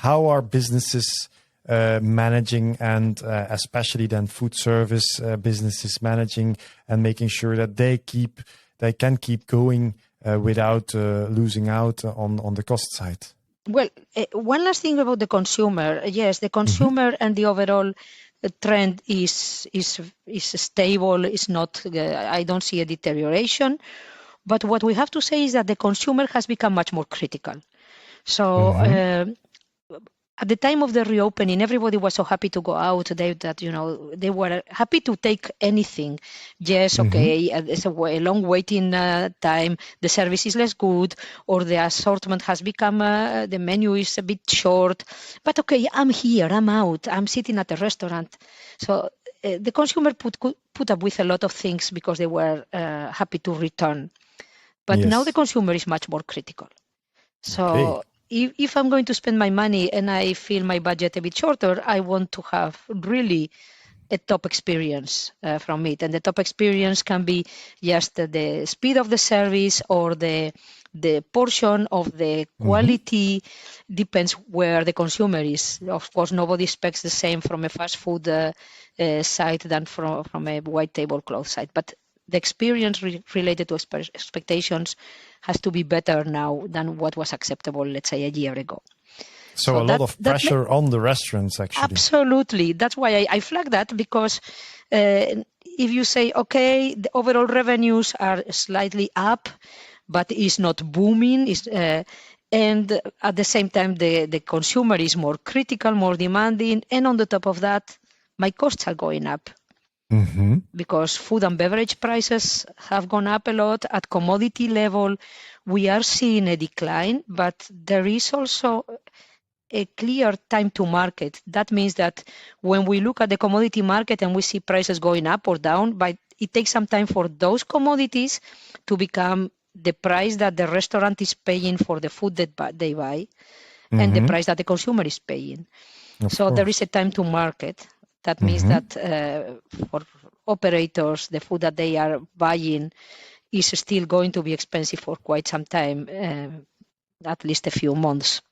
how are businesses managing, and especially then food service businesses managing and making sure that they can keep going without losing out on the cost side? Well, one last thing about the consumer. Yes, the consumer and the overall trend is stable. It's not. I don't see a deterioration. But what we have to say is that the consumer has become much more critical. So at the time of the reopening, everybody was so happy to go out. They were happy to take anything. Yes, okay, it's a long waiting time. The service is less good, or the assortment has become, the menu is a bit short. But okay, I'm here, I'm out, I'm sitting at a restaurant. So the consumer put up with a lot of things because they were happy to return. But now the consumer is much more critical. So if I'm going to spend my money and I feel my budget a bit shorter, I want to have really a top experience from it. And the top experience can be just the speed of the service or the portion of the quality. Depends where the consumer is. Of course, nobody expects the same from a fast food site than from a white tablecloth site. But the experience related to expectations has to be better now than what was acceptable, let's say, a year ago. So a lot of pressure on the restaurants, actually. Absolutely. That's why I flag that, because if you say, okay, the overall revenues are slightly up, but it's not booming, and at the same time, the consumer is more critical, more demanding, and on the top of that, my costs are going up. Because food and beverage prices have gone up a lot. At commodity level, we are seeing a decline, but there is also a clear time to market. That means that when we look at the commodity market and we see prices going up or down, but it takes some time for those commodities to become the price that the restaurant is paying for the food that they buy and the price that the consumer is paying. So there is a time to market. That means that for operators, the food that they are buying is still going to be expensive for quite some time, at least a few months.